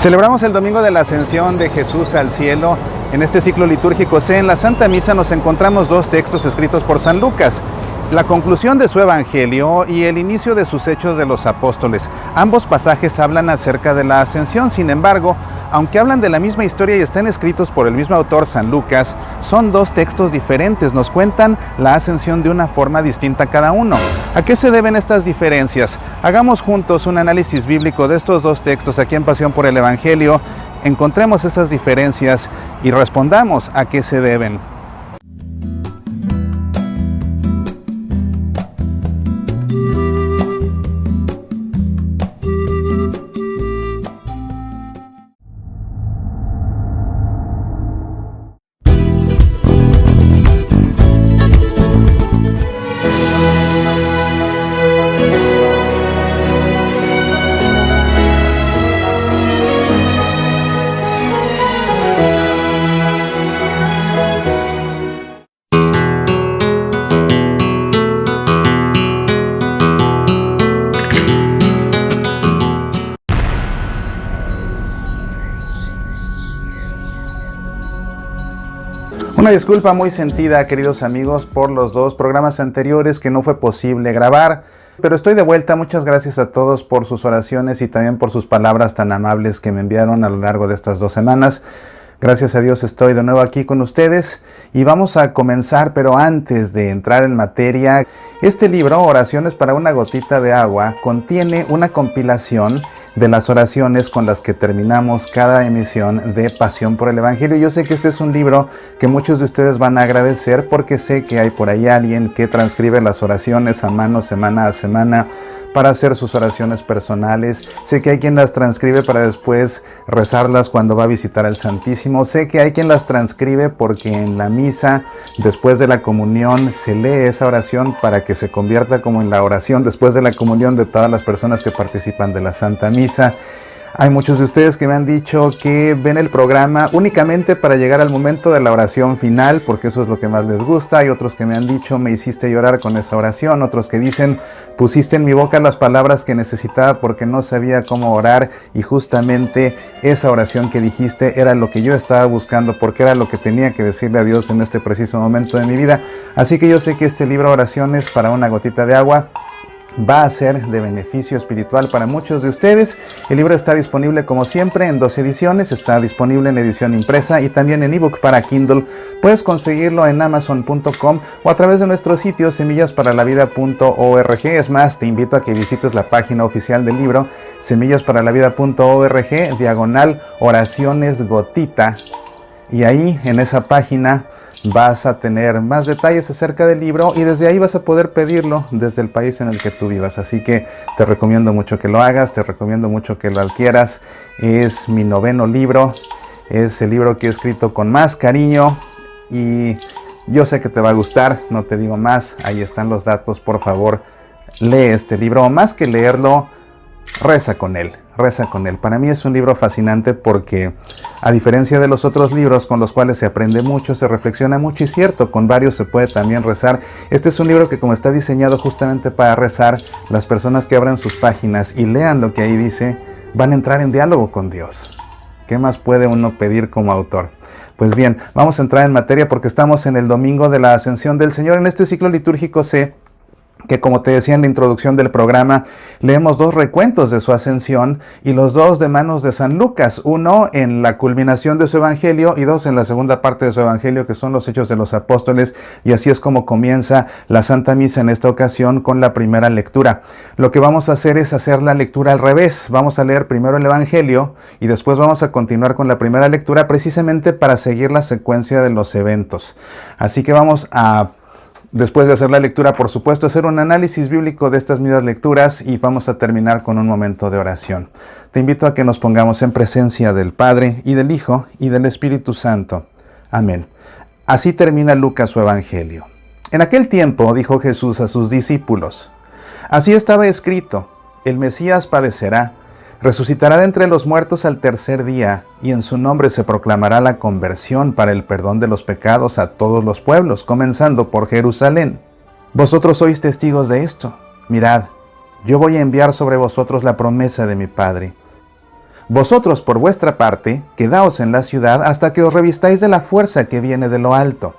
Celebramos el domingo de la Ascensión de Jesús al cielo. En este ciclo litúrgico C, en la Santa Misa, nos encontramos dos textos escritos por San Lucas: la conclusión de su Evangelio y el inicio de sus Hechos de los Apóstoles. Ambos pasajes hablan acerca de la Ascensión. Sin embargo, aunque hablan de la misma historia y están escritos por el mismo autor, San Lucas, son dos textos diferentes. Nos cuentan la Ascensión de una forma distinta cada uno. ¿A qué se deben estas diferencias? Hagamos juntos un análisis bíblico de estos dos textos aquí en Pasión por el Evangelio. Encontremos esas diferencias y respondamos a qué se deben. Una disculpa muy sentida, queridos amigos, por los dos programas anteriores que no fue posible grabar, pero estoy de vuelta. Muchas gracias a todos por sus oraciones y también por sus palabras tan amables que me enviaron a lo largo de estas 2 semanas. Gracias a Dios estoy de nuevo aquí con ustedes y vamos a comenzar, pero antes de entrar en materia, este libro, Oraciones para una gotita de agua, contiene una compilación de las oraciones con las que terminamos cada emisión de Pasión por el Evangelio. Yo sé que este es un libro que muchos de ustedes van a agradecer, porque sé que hay por ahí alguien que transcribe las oraciones a mano semana a semana para hacer sus oraciones personales. Sé que hay quien las transcribe para después rezarlas cuando va a visitar al Santísimo. Sé que hay quien las transcribe porque en la misa, después de la comunión, se lee esa oración para que se convierta como en la oración después de la comunión de todas las personas que participan de la Santa Misa. Hay muchos de ustedes que me han dicho que ven el programa únicamente para llegar al momento de la oración final, porque eso es lo que más les gusta. Hay otros que me han dicho: me hiciste llorar con esa oración. Otros que dicen: pusiste en mi boca las palabras que necesitaba porque no sabía cómo orar, y justamente esa oración que dijiste era lo que yo estaba buscando, porque era lo que tenía que decirle a Dios en este preciso momento de mi vida. Así que yo sé que este libro, Oraciones para una gotita de agua, va a ser de beneficio espiritual para muchos de ustedes. El libro está disponible, como siempre, en 2 ediciones. Está disponible en edición impresa y también en ebook para Kindle. Puedes conseguirlo en amazon.com o a través de nuestro sitio semillasparalavida.org. Es más, te invito a que visites la página oficial del libro, semillasparalavida.org, /oraciones gotita, y ahí en esa página vas a tener más detalles acerca del libro y desde ahí vas a poder pedirlo desde el país en el que tú vivas. Así que te recomiendo mucho que lo hagas, te recomiendo mucho que lo adquieras. Es mi 9º libro, es el libro que he escrito con más cariño y yo sé que te va a gustar. No te digo más, ahí están los datos. Por favor, lee este libro, o más que leerlo, reza con él. Reza con él. Para mí es un libro fascinante porque, a diferencia de los otros libros con los cuales se aprende mucho, se reflexiona mucho, y cierto, con varios se puede también rezar. Este es un libro que, como está diseñado justamente para rezar, las personas que abran sus páginas y lean lo que ahí dice, van a entrar en diálogo con Dios. ¿Qué más puede uno pedir como autor? Pues bien, vamos a entrar en materia porque estamos en el domingo de la Ascensión del Señor. En este ciclo litúrgico C, que, como te decía en la introducción del programa, leemos 2 recuentos de su ascensión, y los 2 de manos de San Lucas, uno en la culminación de su Evangelio y 2 en la segunda parte de su Evangelio, que son los Hechos de los Apóstoles, y así es como comienza la Santa Misa en esta ocasión con la primera lectura. Lo que vamos a hacer es hacer la lectura al revés. Vamos a leer primero el Evangelio y después vamos a continuar con la primera lectura, precisamente para seguir la secuencia de los eventos. Así que vamos a, después de hacer la lectura, por supuesto, hacer un análisis bíblico de estas mismas lecturas, y vamos a terminar con un momento de oración. Te invito a que nos pongamos en presencia del Padre, y del Hijo, y del Espíritu Santo. Amén. Así termina Lucas su Evangelio. En aquel tiempo dijo Jesús a sus discípulos: así estaba escrito, el Mesías padecerá, resucitará de entre los muertos al tercer día, y en su nombre se proclamará la conversión para el perdón de los pecados a todos los pueblos, comenzando por Jerusalén. Vosotros sois testigos de esto. Mirad, yo voy a enviar sobre vosotros la promesa de mi Padre. Vosotros, por vuestra parte, quedaos en la ciudad hasta que os revistáis de la fuerza que viene de lo alto.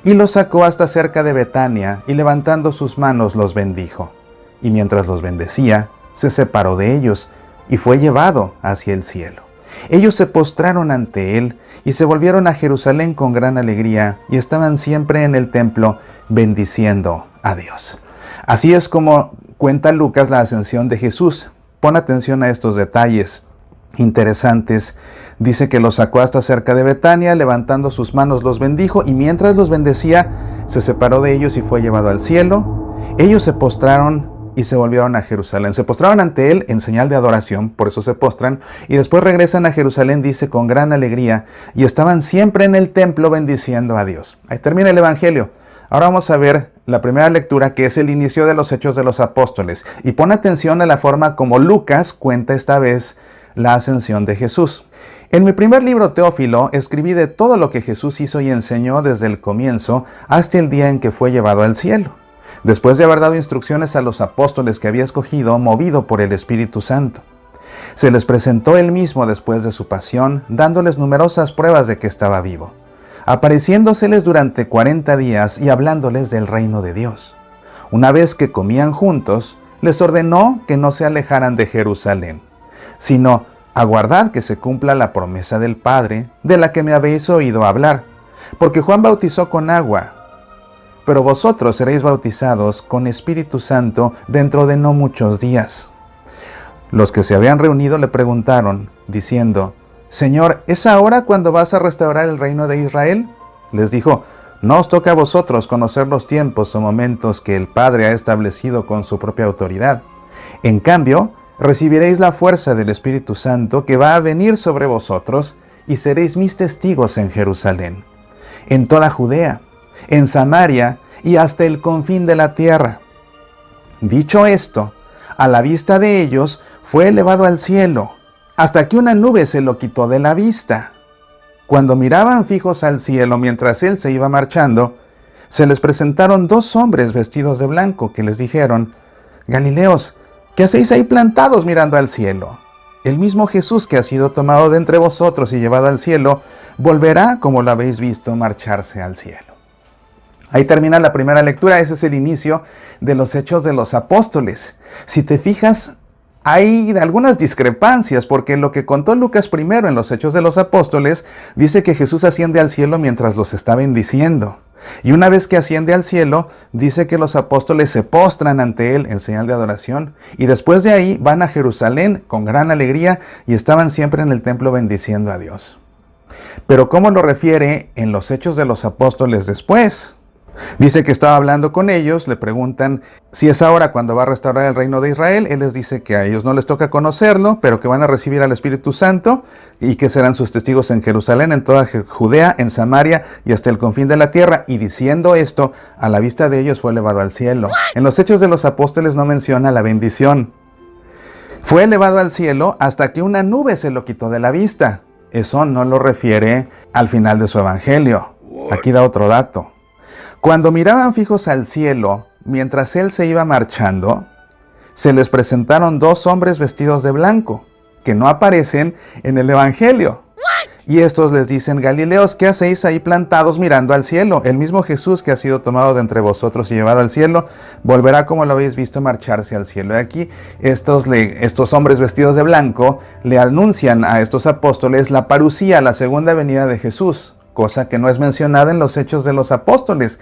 Y los sacó hasta cerca de Betania, y levantando sus manos los bendijo. Y mientras los bendecía, se separó de ellos, y fue llevado hacia el cielo. Ellos se postraron ante él, y se volvieron a Jerusalén con gran alegría, y estaban siempre en el templo, bendiciendo a Dios. Así es como cuenta Lucas la ascensión de Jesús. Pon atención a estos detalles interesantes. Dice que los sacó hasta cerca de Betania, levantando sus manos los bendijo, y mientras los bendecía, se separó de ellos y fue llevado al cielo. Ellos se postraron y se volvieron a Jerusalén. Se postraron ante él en señal de adoración, por eso se postran, y después regresan a Jerusalén, dice, con gran alegría, y estaban siempre en el templo bendiciendo a Dios. Ahí termina el Evangelio. Ahora vamos a ver la primera lectura, que es el inicio de los Hechos de los Apóstoles. Y pon atención a la forma como Lucas cuenta esta vez la ascensión de Jesús. En mi primer libro, Teófilo, escribí de todo lo que Jesús hizo y enseñó desde el comienzo hasta el día en que fue llevado al cielo, después de haber dado instrucciones a los apóstoles que había escogido, movido por el Espíritu Santo. Se les presentó él mismo después de su pasión, dándoles numerosas pruebas de que estaba vivo, apareciéndoseles durante 40 días y hablándoles del reino de Dios. Una vez que comían juntos, les ordenó que no se alejaran de Jerusalén, sino aguardad que se cumpla la promesa del Padre, de la que me habéis oído hablar, porque Juan bautizó con agua, pero vosotros seréis bautizados con Espíritu Santo dentro de no muchos días. Los que se habían reunido le preguntaron, diciendo, Señor, ¿es ahora cuando vas a restaurar el reino de Israel? Les dijo, no os toca a vosotros conocer los tiempos o momentos que el Padre ha establecido con su propia autoridad. En cambio, recibiréis la fuerza del Espíritu Santo que va a venir sobre vosotros, y seréis mis testigos en Jerusalén, en toda Judea, en Samaria y hasta el confín de la tierra. Dicho esto, a la vista de ellos fue elevado al cielo, hasta que una nube se lo quitó de la vista. Cuando miraban fijos al cielo mientras él se iba marchando, se les presentaron 2 hombres vestidos de blanco que les dijeron, Galileos, ¿qué hacéis ahí plantados mirando al cielo? El mismo Jesús que ha sido tomado de entre vosotros y llevado al cielo, volverá como lo habéis visto marcharse al cielo. Ahí termina la primera lectura. Ese es el inicio de los Hechos de los Apóstoles. Si te fijas, hay algunas discrepancias, porque lo que contó Lucas primero en los Hechos de los Apóstoles, dice que Jesús asciende al cielo mientras los está bendiciendo. Y una vez que asciende al cielo, dice que los apóstoles se postran ante él en señal de adoración, y después de ahí van a Jerusalén con gran alegría y estaban siempre en el templo bendiciendo a Dios. Pero ¿cómo lo refiere en los Hechos de los Apóstoles después? Dice que estaba hablando con ellos, le preguntan si es ahora cuando va a restaurar el reino de Israel. Él les dice que a ellos no les toca conocerlo, pero que van a recibir al Espíritu Santo y que serán sus testigos en Jerusalén, en toda Judea, en Samaria y hasta el confín de la tierra. Y diciendo esto, a la vista de ellos fue elevado al cielo. En los Hechos de los Apóstoles no menciona la bendición. Fue elevado al cielo hasta que una nube se lo quitó de la vista. Eso no lo refiere al final de su evangelio. Aquí da otro dato. Cuando miraban fijos al cielo, mientras él se iba marchando, se les presentaron 2 hombres vestidos de blanco, que no aparecen en el Evangelio. Y estos les dicen, Galileos, ¿qué hacéis ahí plantados mirando al cielo? El mismo Jesús que ha sido tomado de entre vosotros y llevado al cielo, volverá como lo habéis visto marcharse al cielo. Y aquí estos hombres vestidos de blanco le anuncian a estos apóstoles la parusía, la segunda venida de Jesús, cosa que no es mencionada en los Hechos de los Apóstoles.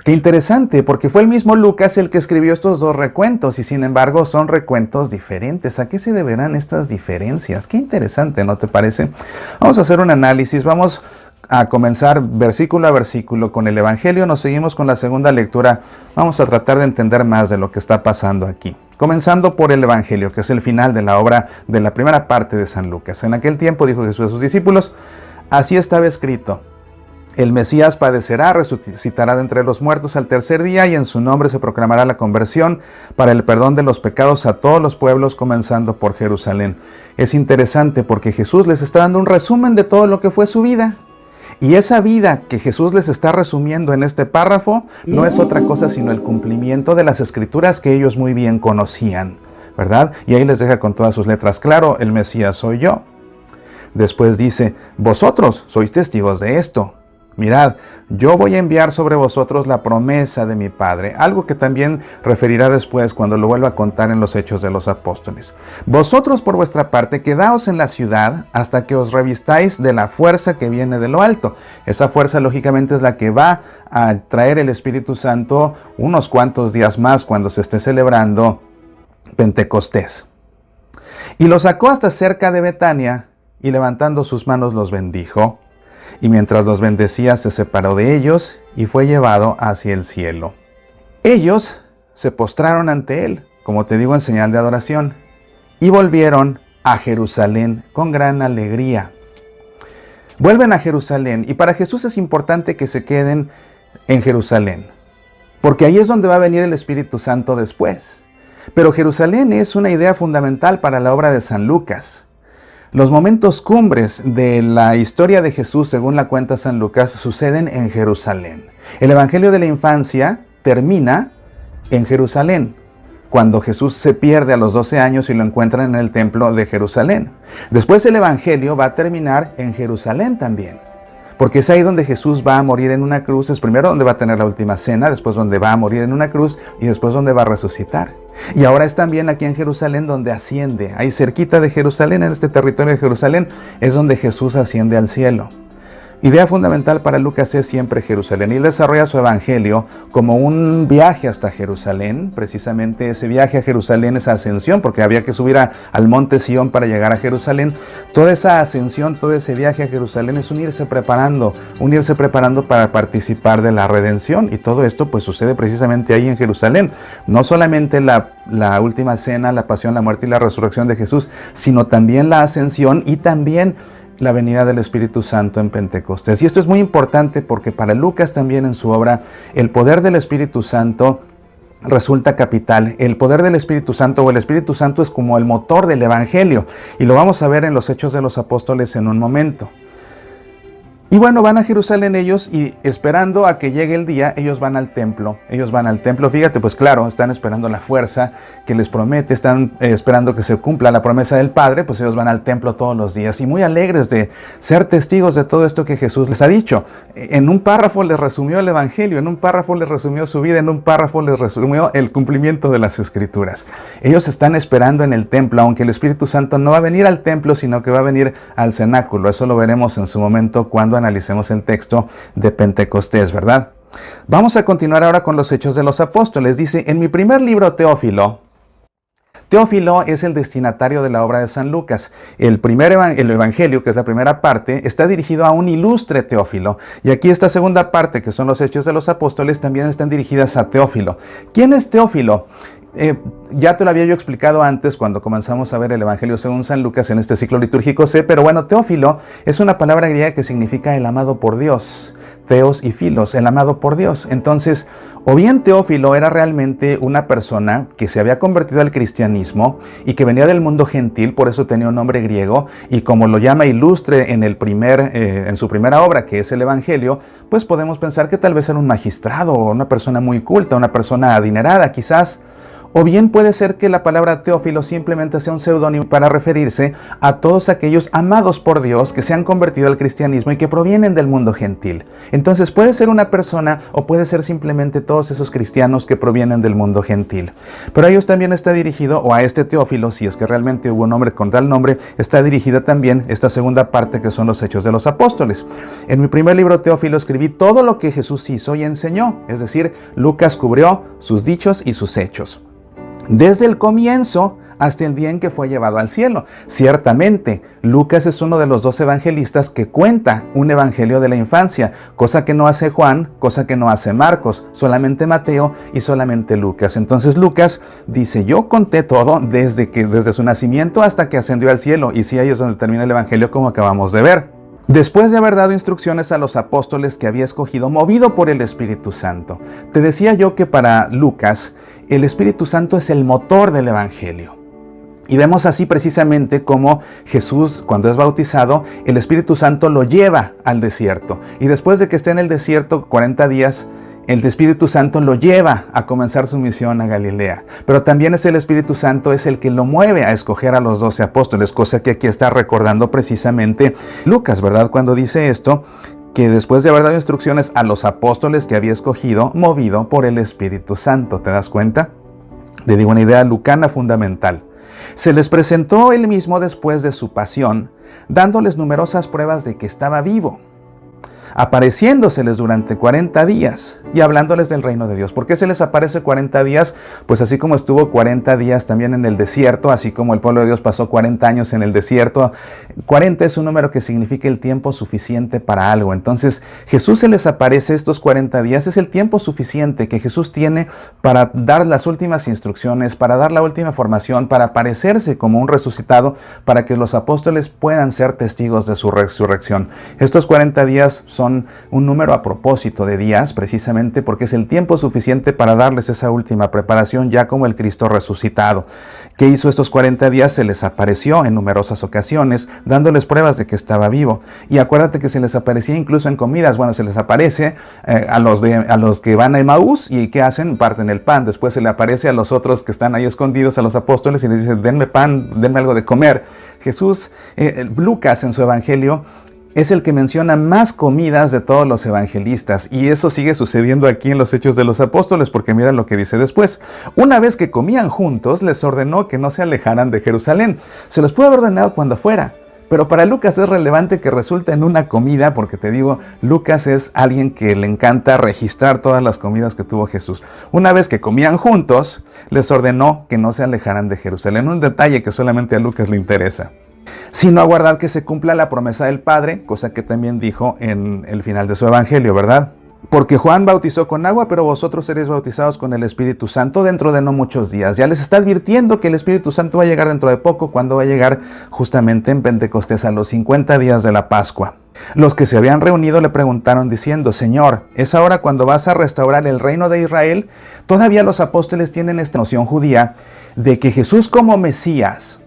Qué interesante, porque fue el mismo Lucas el que escribió estos 2 recuentos, y sin embargo son recuentos diferentes. ¿A qué se deberán estas diferencias? Qué interesante, ¿no te parece? Vamos a hacer un análisis, vamos a comenzar versículo a versículo con el Evangelio, nos seguimos con la segunda lectura, vamos a tratar de entender más de lo que está pasando aquí. Comenzando por el Evangelio, que es el final de la obra de la primera parte de San Lucas. En aquel tiempo dijo Jesús a sus discípulos, así estaba escrito, el Mesías padecerá, resucitará de entre los muertos al tercer día, y en su nombre se proclamará la conversión para el perdón de los pecados a todos los pueblos, comenzando por Jerusalén. Es interesante porque Jesús les está dando un resumen de todo lo que fue su vida. Y esa vida que Jesús les está resumiendo en este párrafo no es otra cosa sino el cumplimiento de las Escrituras que ellos muy bien conocían. ¿verdad? Y ahí les deja con todas sus letras claro, el Mesías soy yo. Después dice, vosotros sois testigos de esto. Mirad, yo voy a enviar sobre vosotros la promesa de mi Padre, algo que también referirá después cuando lo vuelva a contar en los Hechos de los Apóstoles. Vosotros por vuestra parte quedaos en la ciudad hasta que os revistáis de la fuerza que viene de lo alto. Esa fuerza lógicamente es la que va a traer el Espíritu Santo unos cuantos días más cuando se esté celebrando Pentecostés. Y los sacó hasta cerca de Betania y levantando sus manos los bendijo. Y mientras los bendecía se separó de ellos y fue llevado hacia el cielo. Ellos se postraron ante él, como te digo, en señal de adoración, y volvieron a Jerusalén con gran alegría. Vuelven a Jerusalén, y para Jesús es importante que se queden en Jerusalén, porque ahí es donde va a venir el Espíritu Santo después. Pero Jerusalén es una idea fundamental para la obra de San Lucas. Los momentos cumbres de la historia de Jesús, según la cuenta San Lucas, suceden en Jerusalén. El Evangelio de la infancia termina en Jerusalén, cuando Jesús se pierde a los 12 años y lo encuentran en el templo de Jerusalén. Después el Evangelio va a terminar en Jerusalén también, porque es ahí donde Jesús va a morir en una cruz. Es primero donde va a tener la última cena, después donde va a morir en una cruz y después donde va a resucitar. Y ahora es también aquí en Jerusalén donde asciende. Ahí cerquita de Jerusalén, en este territorio de Jerusalén, es donde Jesús asciende al cielo. Idea fundamental para Lucas es siempre Jerusalén. Y él desarrolla su evangelio como un viaje hasta Jerusalén. Precisamente ese viaje a Jerusalén, esa ascensión, porque había que subir al monte Sión para llegar a Jerusalén. Toda esa ascensión, todo ese viaje a Jerusalén es unirse preparando para participar de la redención. Y todo esto pues sucede precisamente ahí en Jerusalén. No solamente la última cena, la pasión, la muerte y la resurrección de Jesús, sino también la ascensión y también la venida del Espíritu Santo en Pentecostés. Y esto es muy importante porque para Lucas también en su obra el poder del Espíritu Santo resulta capital. El poder del Espíritu Santo o el Espíritu Santo es como el motor del Evangelio y lo vamos a ver en los Hechos de los Apóstoles en un momento. Y bueno, van a Jerusalén ellos y esperando a que llegue el día, ellos van al templo. Fíjate, pues claro, están esperando la fuerza que les promete, están esperando que se cumpla la promesa del Padre, pues ellos van al templo todos los días y muy alegres de ser testigos de todo esto que Jesús les ha dicho. En un párrafo les resumió el Evangelio, en un párrafo les resumió su vida, en un párrafo les resumió el cumplimiento de las Escrituras. Ellos están esperando en el templo, aunque el Espíritu Santo no va a venir al templo, sino que va a venir al cenáculo. Eso lo veremos en su momento cuando analicemos el texto de Pentecostés, ¿verdad? Vamos a continuar ahora con los Hechos de los Apóstoles. Dice, en mi primer libro, Teófilo es el destinatario de la obra de San Lucas. El Evangelio, que es la primera parte, está dirigido a un ilustre Teófilo. Y aquí esta segunda parte, que son los Hechos de los Apóstoles, también están dirigidas a Teófilo. ¿Quién es Teófilo? Ya te lo había yo explicado antes cuando comenzamos a ver el Evangelio según San Lucas en este ciclo litúrgico C, pero bueno, Teófilo es una palabra griega que significa el amado por Dios, Theos y Philos, el amado por Dios. Entonces, o bien Teófilo era realmente una persona que se había convertido al cristianismo y que venía del mundo gentil, por eso tenía un nombre griego, y como lo llama ilustre en su primera obra, que es el Evangelio, pues podemos pensar que tal vez era un magistrado o una persona muy culta, una persona adinerada quizás. O bien puede ser que la palabra Teófilo simplemente sea un seudónimo para referirse a todos aquellos amados por Dios que se han convertido al cristianismo y que provienen del mundo gentil. Entonces puede ser una persona o puede ser simplemente todos esos cristianos que provienen del mundo gentil. Pero a ellos también está dirigido, o a este Teófilo, si es que realmente hubo un hombre con tal nombre, está dirigida también esta segunda parte que son los Hechos de los Apóstoles. En mi primer libro, Teófilo, escribí todo lo que Jesús hizo y enseñó. Es decir, Lucas cubrió sus dichos y sus hechos, desde el comienzo hasta el día en que fue llevado al cielo. Ciertamente, Lucas es uno de los 2 evangelistas que cuenta un evangelio de la infancia, cosa que no hace Juan, cosa que no hace Marcos, solamente Mateo y solamente Lucas. Entonces Lucas dice, yo conté todo desde su nacimiento hasta que ascendió al cielo, y sí, ahí es donde termina el evangelio como acabamos de ver. Después de haber dado instrucciones a los apóstoles que había escogido, movido por el Espíritu Santo. Te decía yo que para Lucas, el Espíritu Santo es el motor del Evangelio. Y vemos así precisamente cómo Jesús, cuando es bautizado, el Espíritu Santo lo lleva al desierto. Y después de que esté en el desierto 40 días, el Espíritu Santo lo lleva a comenzar su misión a Galilea, pero también es el Espíritu Santo es el que lo mueve a escoger a los 12 apóstoles, cosa que aquí está recordando precisamente Lucas, ¿verdad? Cuando dice esto, que después de haber dado instrucciones a los apóstoles que había escogido, movido por el Espíritu Santo, ¿te das cuenta? Le digo una idea lucana fundamental. Se les presentó él mismo después de su pasión, dándoles numerosas pruebas de que estaba vivo, apareciéndoseles durante 40 días y hablándoles del reino de Dios. ¿Por qué se les aparece 40 días? Pues así como estuvo 40 días también en el desierto, así como el pueblo de Dios pasó 40 años en el desierto. 40 es un número que significa el tiempo suficiente para algo. Entonces, Jesús se les aparece estos 40 días. Es el tiempo suficiente que Jesús tiene para dar las últimas instrucciones, para dar la última formación, para aparecerse como un resucitado, para que los apóstoles puedan ser testigos de su resurrección. Estos 40 días son un número a propósito de días, precisamente porque es el tiempo suficiente para darles esa última preparación ya como el Cristo resucitado. ¿Qué hizo estos 40 días? Se les apareció en numerosas ocasiones, dándoles pruebas de que estaba vivo. Y acuérdate que se les aparecía incluso en comidas. Bueno, se les aparece a los que van a Emaús, y ¿qué hacen? Parten el pan. Después se le aparece a los otros que están ahí escondidos, a los apóstoles, y les dice, denme pan, denme algo de comer. Jesús, Lucas en su evangelio, es el que menciona más comidas de todos los evangelistas, y eso sigue sucediendo aquí en los Hechos de los Apóstoles, porque mira lo que dice después. Una vez que comían juntos, les ordenó que no se alejaran de Jerusalén. Se los pudo haber ordenado cuando fuera, pero para Lucas es relevante que resulta en una comida, porque te digo, Lucas es alguien que le encanta registrar todas las comidas que tuvo Jesús. Una vez que comían juntos, les ordenó que no se alejaran de Jerusalén. Un detalle que solamente a Lucas le interesa. Sino aguardar que se cumpla la promesa del Padre, cosa que también dijo en el final de su evangelio, ¿verdad? Porque Juan bautizó con agua, pero vosotros seréis bautizados con el Espíritu Santo dentro de no muchos días. Ya les está advirtiendo que el Espíritu Santo va a llegar dentro de poco, cuando va a llegar justamente en Pentecostés, a los 50 días de la Pascua. Los que se habían reunido le preguntaron diciendo, Señor, ¿es ahora cuando vas a restaurar el reino de Israel? Todavía los apóstoles tienen esta noción judía de que Jesús como Mesías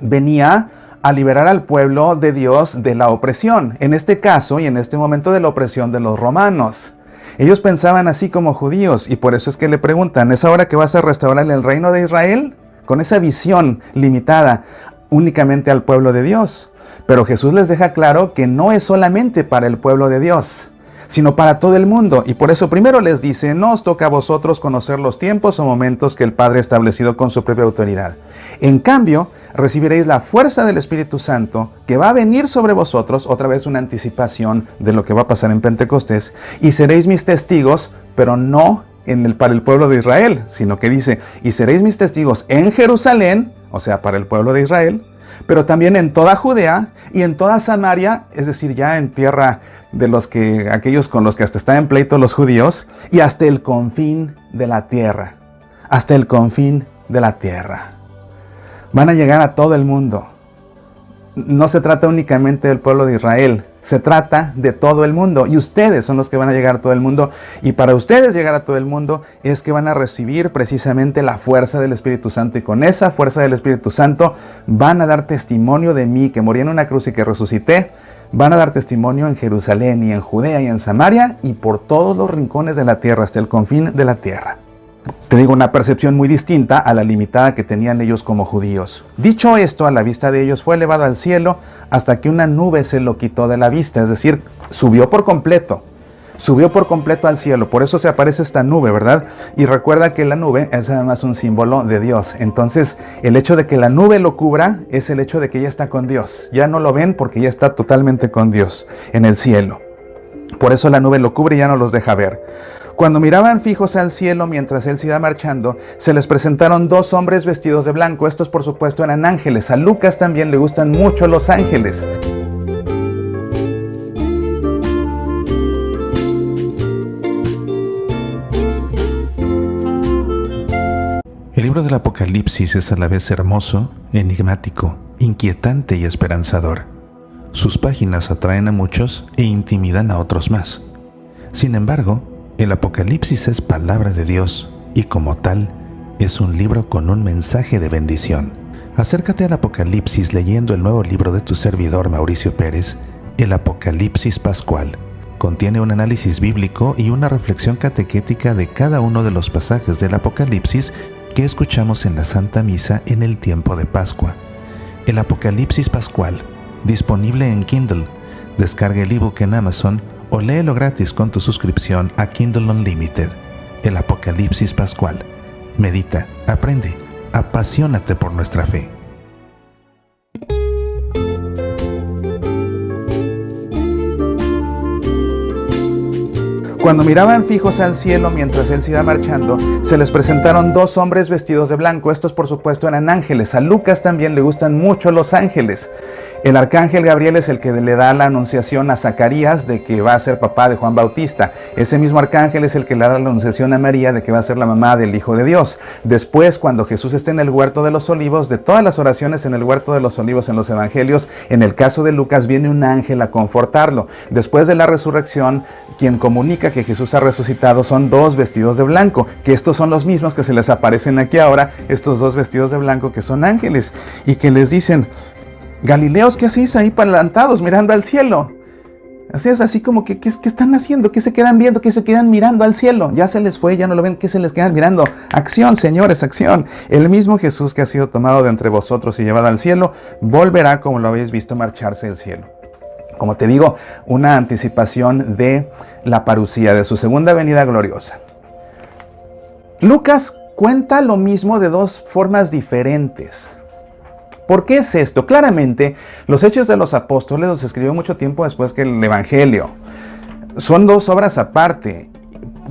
venía a liberar al pueblo de Dios de la opresión, en este caso y en este momento de la opresión de los romanos. Ellos pensaban así como judíos, y por eso es que le preguntan, ¿es ahora que vas a restaurar el reino de Israel? Con esa visión limitada únicamente al pueblo de Dios. Pero Jesús les deja claro que no es solamente para el pueblo de Dios, sino para todo el mundo. Y por eso primero les dice, no os toca a vosotros conocer los tiempos o momentos que el Padre ha establecido con su propia autoridad. En cambio, recibiréis la fuerza del Espíritu Santo, que va a venir sobre vosotros, otra vez una anticipación de lo que va a pasar en Pentecostés, y seréis mis testigos, pero no para el pueblo de Israel, sino que dice, y seréis mis testigos en Jerusalén, o sea, para el pueblo de Israel, pero también en toda Judea y en toda Samaria, es decir, ya en tierra de aquellos con los que hasta están en pleito los judíos, y hasta el confín de la tierra, hasta el confín de la tierra. Van a llegar a todo el mundo. No se trata únicamente del pueblo de Israel, se trata de todo el mundo, y ustedes son los que van a llegar a todo el mundo, y para ustedes llegar a todo el mundo es que van a recibir precisamente la fuerza del Espíritu Santo, y con esa fuerza del Espíritu Santo van a dar testimonio de mí, que morí en una cruz y que resucité. Van a dar testimonio en Jerusalén y en Judea y en Samaria y por todos los rincones de la tierra, hasta el confín de la tierra. Te digo, una percepción muy distinta a la limitada que tenían ellos como judíos. Dicho esto, a la vista de ellos fue elevado al cielo hasta que una nube se lo quitó de la vista, es decir, subió por completo al cielo. Por eso se aparece esta nube, ¿verdad? Y recuerda que la nube es además un símbolo de Dios. Entonces, el hecho de que la nube lo cubra es el hecho de que ya está con Dios. Ya no lo ven porque ya está totalmente con Dios en el cielo. Por eso la nube lo cubre y ya no los deja ver. Cuando miraban fijos al cielo mientras él se iba marchando, se les presentaron dos hombres vestidos de blanco. Estos, por supuesto, eran ángeles. A Lucas también le gustan mucho los ángeles. El libro del Apocalipsis es a la vez hermoso, enigmático, inquietante y esperanzador. Sus páginas atraen a muchos e intimidan a otros más. Sin embargo, el Apocalipsis es palabra de Dios y como tal, es un libro con un mensaje de bendición. Acércate al Apocalipsis leyendo el nuevo libro de tu servidor Mauricio Pérez, el Apocalipsis Pascual. Contiene un análisis bíblico y una reflexión catequética de cada uno de los pasajes del Apocalipsis que escuchamos en la Santa Misa en el tiempo de Pascua. El Apocalipsis Pascual, disponible en Kindle. Descarga el ebook en Amazon o léelo gratis con tu suscripción a Kindle Unlimited. El Apocalipsis Pascual. Medita, aprende, apasionate por nuestra fe. Cuando miraban fijos al cielo mientras él se iba marchando, se les presentaron dos hombres vestidos de blanco. Estos, por supuesto, eran ángeles. A Lucas también le gustan mucho los ángeles. El arcángel Gabriel es el que le da la anunciación a Zacarías de que va a ser papá de Juan Bautista. Ese mismo arcángel es el que le da la anunciación a María de que va a ser la mamá del Hijo de Dios. Después, cuando Jesús está en el huerto de los olivos, de todas las oraciones en el huerto de los olivos en los evangelios, en el caso de Lucas viene un ángel a confortarlo. Después de la resurrección, quien comunica que Jesús ha resucitado son dos vestidos de blanco, que estos son los mismos que se les aparecen aquí ahora, estos dos vestidos de blanco que son ángeles, y que les dicen: Galileos, ¿qué hacéis ahí plantados mirando al cielo? Así es, así como que, ¿qué están haciendo? ¿Qué se quedan viendo? ¿Qué se quedan mirando al cielo? Ya se les fue, ya no lo ven, ¿qué se les quedan mirando? Acción, señores, acción. El mismo Jesús que ha sido tomado de entre vosotros y llevado al cielo, volverá como lo habéis visto marcharse del cielo. Como te digo, una anticipación de la parucía, de su segunda venida gloriosa. Lucas cuenta lo mismo de dos formas diferentes. ¿Por qué es esto? Claramente, los Hechos de los Apóstoles los escribió mucho tiempo después que el Evangelio. Son dos obras aparte.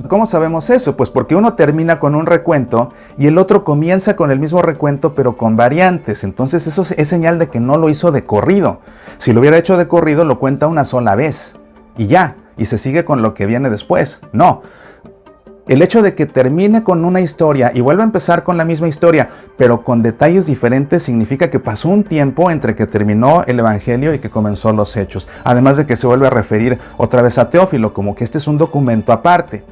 ¿Cómo sabemos eso? Pues porque uno termina con un recuento y el otro comienza con el mismo recuento pero con variantes. Entonces eso es señal de que no lo hizo de corrido. Si lo hubiera hecho de corrido lo cuenta una sola vez y ya, y se sigue con lo que viene después. No. El hecho de que termine con una historia y vuelva a empezar con la misma historia, pero con detalles diferentes, significa que pasó un tiempo entre que terminó el Evangelio y que comenzó los Hechos. Además de que se vuelve a referir otra vez a Teófilo, como que este es un documento aparte.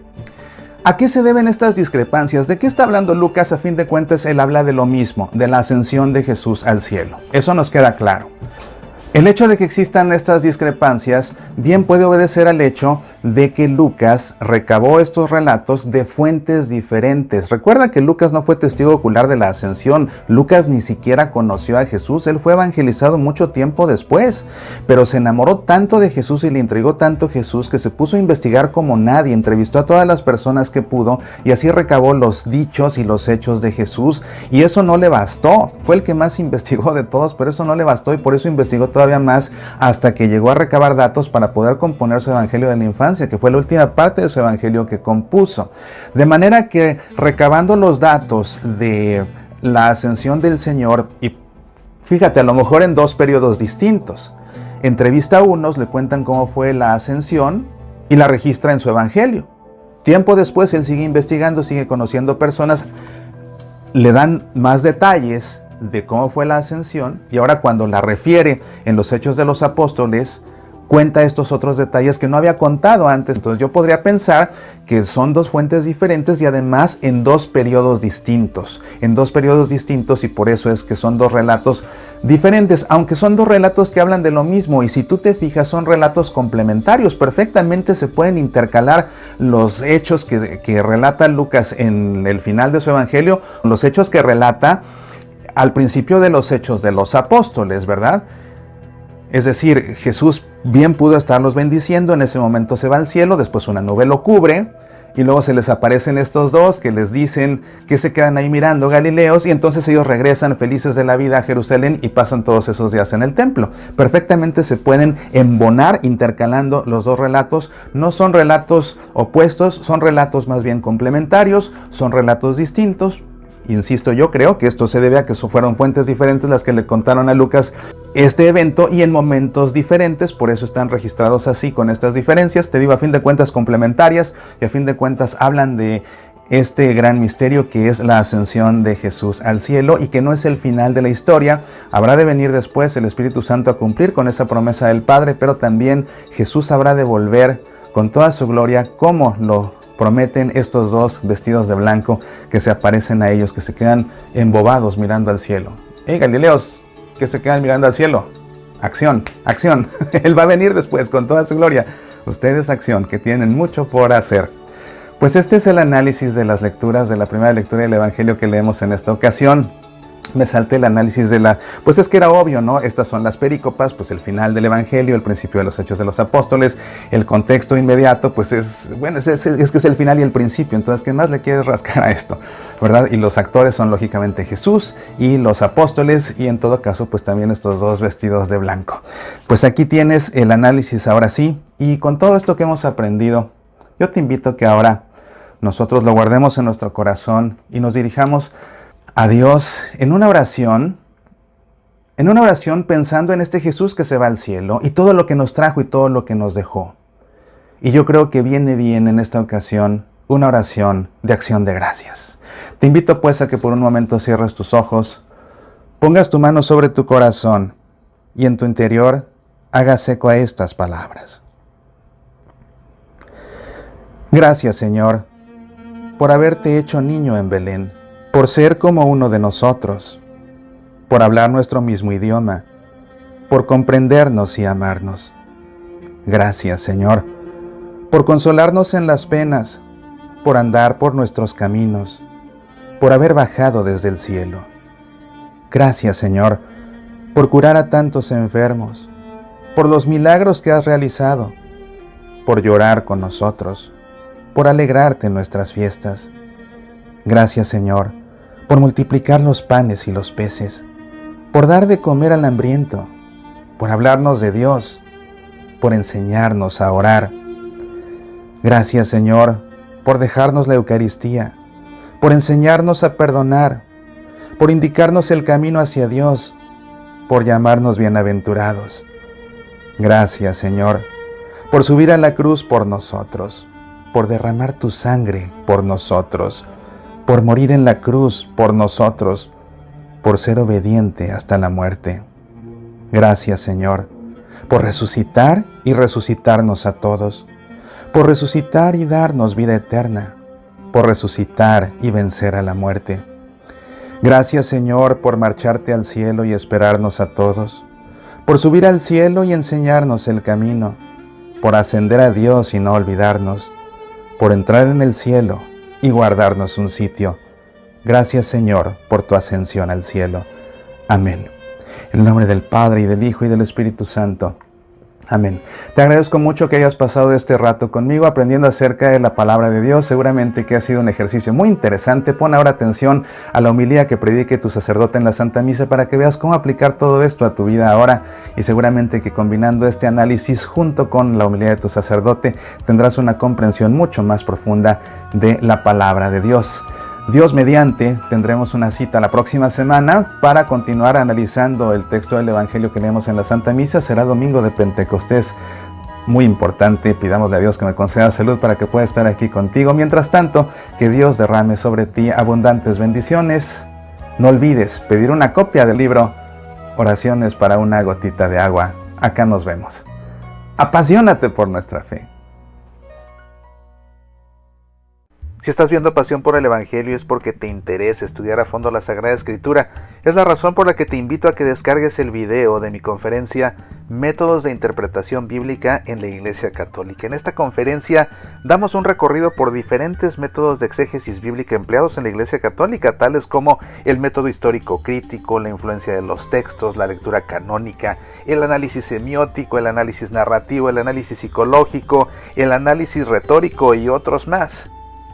¿A qué se deben estas discrepancias? ¿De qué está hablando Lucas? A fin de cuentas, él habla de lo mismo, de la ascensión de Jesús al cielo. Eso nos queda claro. El hecho de que existan estas discrepancias bien puede obedecer al hecho de que Lucas recabó estos relatos de fuentes diferentes. Recuerda que Lucas no fue testigo ocular de la ascensión. Lucas ni siquiera conoció a Jesús. Él fue evangelizado mucho tiempo después, pero se enamoró tanto de Jesús y le intrigó tanto Jesús que se puso a investigar como nadie. Entrevistó a todas las personas que pudo y así recabó los dichos y los hechos de Jesús. Y eso no le bastó. Fue el que más investigó de todos, pero eso no le bastó y por eso investigó todavía más hasta que llegó a recabar datos para poder componer su Evangelio de la Infancia, que fue la última parte de su Evangelio que compuso. De manera que recabando los datos de la ascensión del Señor, y fíjate, a lo mejor en dos periodos distintos, entrevista a unos, le cuentan cómo fue la ascensión y la registra en su Evangelio. Tiempo después él sigue investigando, sigue conociendo personas, le dan más detalles de cómo fue la ascensión y ahora cuando la refiere en los Hechos de los Apóstoles cuenta estos otros detalles que no había contado antes. Entonces yo podría pensar que son dos fuentes diferentes y además en dos periodos distintos. Y por eso es que son dos relatos diferentes, aunque son dos relatos que hablan de lo mismo. Y si tú te fijas, son relatos complementarios. Perfectamente se pueden intercalar los hechos que relata Lucas en el final de su Evangelio, los hechos que relata al principio de los Hechos de los Apóstoles, ¿verdad? Es decir, Jesús bien pudo estarlos bendiciendo, en ese momento se va al cielo, después una nube lo cubre, y luego se les aparecen estos dos que les dicen que se quedan ahí mirando Galileos, y entonces ellos regresan felices de la vida a Jerusalén y pasan todos esos días en el templo. Perfectamente se pueden embonar intercalando los dos relatos. No son relatos opuestos, son relatos más bien complementarios, son relatos distintos. Insisto, yo creo que esto se debe a que fueron fuentes diferentes las que le contaron a Lucas este evento y en momentos diferentes, por eso están registrados así con estas diferencias. Te digo, a fin de cuentas complementarias y a fin de cuentas hablan de este gran misterio que es la ascensión de Jesús al cielo y que no es el final de la historia. Habrá de venir después el Espíritu Santo a cumplir con esa promesa del Padre, pero también Jesús habrá de volver con toda su gloria como lo prometen estos dos vestidos de blanco que se aparecen a ellos, que se quedan embobados mirando al cielo. Galileos, que se quedan mirando al cielo. Acción, acción. Él va a venir después con toda su gloria. Ustedes, acción, que tienen mucho por hacer. Pues este es el análisis de las lecturas, de la primera lectura del Evangelio que leemos en esta ocasión. Me salté el análisis pues es que era obvio, ¿no? Estas son las perícopas, pues el final del Evangelio, el principio de los Hechos de los Apóstoles, el contexto inmediato, pues es que es el final y el principio, entonces, ¿qué más le quieres rascar a esto? ¿Verdad? Y los actores son lógicamente Jesús y los apóstoles, y en todo caso, pues también estos dos vestidos de blanco. Pues aquí tienes el análisis ahora sí, y con todo esto que hemos aprendido, yo te invito a que ahora nosotros lo guardemos en nuestro corazón y nos dirijamos a Dios en una oración pensando en este Jesús que se va al cielo y todo lo que nos trajo y todo lo que nos dejó. Y yo creo que viene bien en esta ocasión una oración de acción de gracias. Te invito pues a que por un momento cierres tus ojos, pongas tu mano sobre tu corazón y en tu interior hagas eco a estas palabras. Gracias, Señor, por haberte hecho niño en Belén, por ser como uno de nosotros, por hablar nuestro mismo idioma, por comprendernos y amarnos. Gracias, Señor, por consolarnos en las penas, por andar por nuestros caminos, por haber bajado desde el cielo. Gracias, Señor, por curar a tantos enfermos, por los milagros que has realizado, por llorar con nosotros, por alegrarte en nuestras fiestas. Gracias, Señor, por multiplicar los panes y los peces, por dar de comer al hambriento, por hablarnos de Dios, por enseñarnos a orar. Gracias, Señor, por dejarnos la Eucaristía, por enseñarnos a perdonar, por indicarnos el camino hacia Dios, por llamarnos bienaventurados. Gracias, Señor, por subir a la cruz por nosotros, por derramar tu sangre por nosotros, por morir en la cruz por nosotros, por ser obediente hasta la muerte. Gracias, Señor, por resucitar y resucitarnos a todos, por resucitar y darnos vida eterna, por resucitar y vencer a la muerte. Gracias, Señor, por marcharte al cielo y esperarnos a todos, por subir al cielo y enseñarnos el camino, por ascender a Dios y no olvidarnos, por entrar en el cielo y guardarnos un sitio. Gracias, Señor, por tu ascensión al cielo. Amén. En el nombre del Padre, y del Hijo, y del Espíritu Santo. Amén. Te agradezco mucho que hayas pasado este rato conmigo aprendiendo acerca de la palabra de Dios. Seguramente que ha sido un ejercicio muy interesante. Pon ahora atención a la homilía que predique tu sacerdote en la Santa Misa para que veas cómo aplicar todo esto a tu vida ahora. Y seguramente que combinando este análisis junto con la homilía de tu sacerdote tendrás una comprensión mucho más profunda de la palabra de Dios. Dios mediante, tendremos una cita la próxima semana para continuar analizando el texto del Evangelio que leemos en la Santa Misa. Será domingo de Pentecostés, muy importante. Pidámosle a Dios que me conceda salud para que pueda estar aquí contigo. Mientras tanto, que Dios derrame sobre ti abundantes bendiciones. No olvides pedir una copia del libro Oraciones para una gotita de agua. Acá nos vemos. Apasionate por nuestra fe. Si estás viendo Pasión por el Evangelio es porque te interesa estudiar a fondo la Sagrada Escritura. Es la razón por la que te invito a que descargues el video de mi conferencia Métodos de Interpretación Bíblica en la Iglesia Católica. En esta conferencia damos un recorrido por diferentes métodos de exégesis bíblica empleados en la Iglesia Católica, tales como el método histórico crítico, la influencia de los textos, la lectura canónica, el análisis semiótico, el análisis narrativo, el análisis psicológico, el análisis retórico y otros más.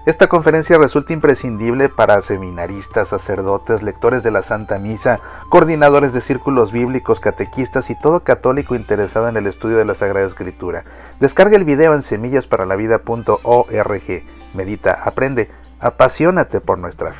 Esta conferencia resulta imprescindible para seminaristas, sacerdotes, lectores de la Santa Misa, coordinadores de círculos bíblicos, catequistas y todo católico interesado en el estudio de la Sagrada Escritura. Descarga el video en semillasparalavida.org. Medita, aprende, apasionate por nuestra fe.